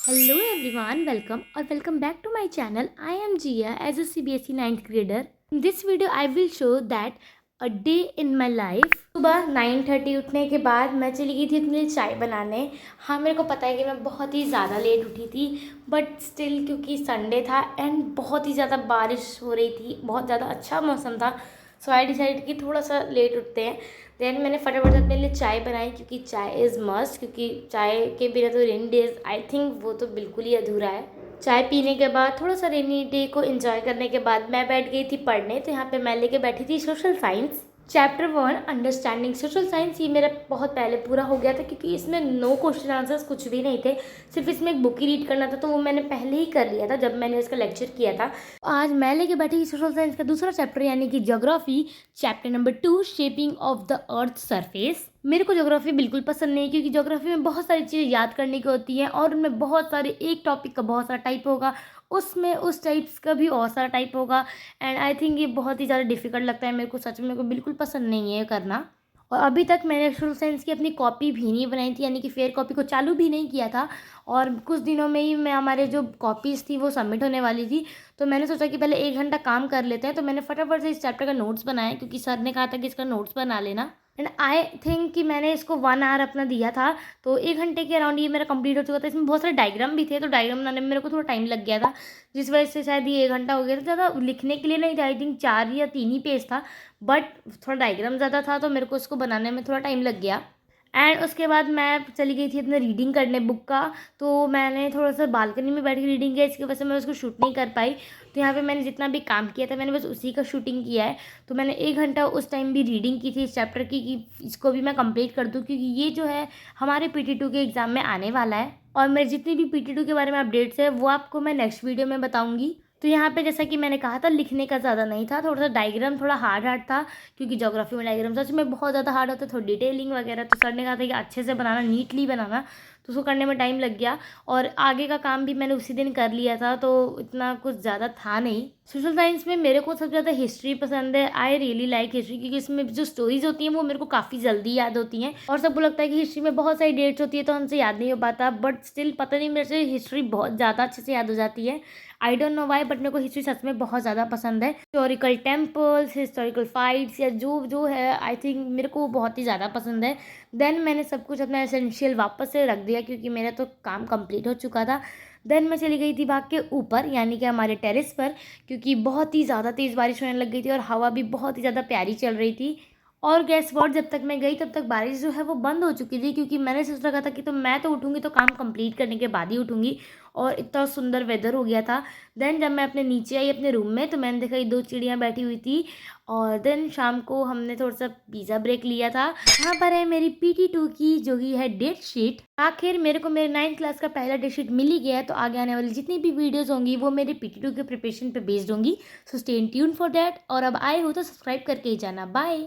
Hello everyone, welcome or welcome back to my channel. I am Jia as a CBSE 9th grader. In this video I will show that a day in my life. सुबह 9:30 उठने के बाद मैं चली गई थी अपने लिए चाय बनाने। हाँ, मेरे को पता है कि मैं बहुत ही ज़्यादा लेट उठी थी, बट स्टिल क्योंकि संडे था एंड बहुत ही ज़्यादा बारिश हो रही थी, बहुत ज़्यादा अच्छा मौसम था, सो आई डिसाइड कि थोड़ा सा लेट उठते हैं। देन मैंने फटाफट से अपने लिए चाय बनाई क्योंकि चाय इज़ मस्ट, क्योंकि चाय के बिना तो रेनी डेज आई थिंक वो तो बिल्कुल ही अधूरा है। चाय पीने के बाद थोड़ा सा रेनी डे को एंजॉय करने के बाद मैं बैठ गई थी पढ़ने। तो यहाँ पे मैं लेके बैठी थी social science chapter 1 understanding social science. ये मेरा बहुत पहले पूरा हो गया था क्योंकि इसमें नो क्वेश्चन आंसर्स कुछ भी नहीं थे, सिर्फ इसमें एक बुक ही रीड करना था, तो वो मैंने पहले ही कर लिया था जब मैंने इसका लेक्चर किया था। आज मैं लेके बैठी थी सोशल साइंस का दूसरा चैप्टर यानी कि geography chapter number 2 shaping of the earth surface. मेरे को ज्योग्राफी बिल्कुल पसंद नहीं, क्योंकि ज्योग्राफी में बहुत सारी चीज़ें याद करने की होती हैं और उनमें बहुत सारे, एक टॉपिक का बहुत सारा टाइप होगा, उसमें उस टाइप्स का भी और सारा टाइप होगा एंड आई थिंक ये बहुत ही ज़्यादा डिफिकल्ट लगता है मेरे को, सच में मेरे को बिल्कुल पसंद नहीं है ये करना। और अभी तक मैंने सोशल साइंस की अपनी कॉपी भी नहीं बनाई थी, यानी कि फेयर कॉपी को चालू भी नहीं किया था और कुछ दिनों में ही मैं हमारे जो कॉपीज़ थी वो सबमिट होने वाली थी। तो मैंने सोचा कि पहले 1 घंटा काम कर लेते हैं, तो मैंने फटाफट से इस चैप्टर का नोट्स बनाया क्योंकि सर ने कहा था कि इसका नोट्स बना लेना एंड आई थिंक कि मैंने इसको 1 आवर अपना दिया था, तो 1 घंटे के अराउंड ये मेरा कंप्लीट हो चुका था। इसमें बहुत सारे डायग्राम भी थे, तो डायग्राम बनाने में मेरे को थोड़ा टाइम लग गया था, जिस वजह से शायद ये 1 घंटा हो गया था। ज़्यादा लिखने के लिए नहीं था, आई थिंक 4 या 3 ही पेज था, बट थोड़ा डायग्राम ज़्यादा था तो मेरे को इसको बनाने में थोड़ा टाइम लग गया। एंड उसके बाद मैं चली गई थी अपने रीडिंग करने बुक का, तो मैंने थोड़ा सा बालकनी में बैठ के रीडिंग किया, इसकी वजह से मैं उसको शूट नहीं कर पाई। तो यहाँ पे मैंने जितना भी काम किया था मैंने बस उसी का शूटिंग किया है। तो मैंने 1 घंटा उस टाइम भी रीडिंग की थी इस चैप्टर की कि इसको भी मैं कंप्लीट कर दूँ, क्योंकि ये जो है हमारे PT2 के एग्ज़ाम में आने वाला है और मेरे जितनी भी PT2 के बारे में अपडेट्स है वो आपको मैं नेक्स्ट वीडियो में बताऊँगी। तो यहाँ पे जैसा कि मैंने कहा था लिखने का ज़्यादा नहीं था, थोड़ा सा डायग्राम थोड़ा हार्ड था, क्योंकि ज्योग्राफी में डायग्राम सच में बहुत ज़्यादा हार्ड होता है, थोड़ी डिटेलिंग वगैरह। तो सर ने कहा था कि अच्छे से बनाना, नीटली बनाना, तो उसको करने में टाइम लग गया और आगे का काम भी मैंने उसी दिन कर लिया था, तो इतना कुछ ज़्यादा था नहीं। सोशल साइंस में मेरे को सबसे ज़्यादा हिस्ट्री पसंद है। आई रियली लाइक हिस्ट्री, क्योंकि इसमें जो स्टोरीज होती हैं वो मेरे को काफ़ी जल्दी याद होती हैं और सबको लगता है कि हिस्ट्री में बहुत सारी डेट्स होती है तो हमसे याद नहीं हो पाता, बट स्टिल पता नहीं मेरे से हिस्ट्री बहुत ज़्यादा अच्छे से याद हो जाती है। I don't know why, but मेरे को हिस्ट्री सच में बहुत ज़्यादा पसंद है। हिस्टोरिकल टेम्पल्स, हिस्टोरिकल फाइट्स या जो जो है, आई थिंक मेरे को बहुत ही ज़्यादा पसंद है। देन मैंने सब कुछ अपना एसेंशियल वापस से रख दिया क्योंकि मेरा तो काम कंप्लीट हो चुका था। देन मैं चली गई थी भाग के ऊपर, यानी कि हमारे टेरेस पर, क्योंकि बहुत ही ज़्यादा तेज़ बारिश होने लग गई थी और हवा भी बहुत ही ज़्यादा प्यारी चल रही थी। और गैस व्हाट, जब तक मैं गई तब तक बारिश जो है वो बंद हो चुकी थी, क्योंकि मैंने सोच रखा था कि तो मैं तो उठूँगी तो काम कंप्लीट करने के बाद ही उठूँगी, और इतना सुंदर वेदर हो गया था। देन जब मैं अपने नीचे आई अपने रूम में तो मैंने देखा ये 2 चिड़ियाँ बैठी हुई थी। और देन शाम को हमने थोड़ा सा पिज़्ज़ा ब्रेक लिया था। यहाँ पर है मेरी PT2 की जो कि है डेट शीट। आखिर मेरे को मेरे 9th क्लास का पहला डेट शीट मिल ही गया है, तो आगे आने वाली जितनी भी वीडियोस होंगी वो मेरे PT2 के प्रिपरेशन पे बेस्ड होंगी। So stay tune for that, और अब आए हो तो सब्सक्राइब करके ही जाना। बाय।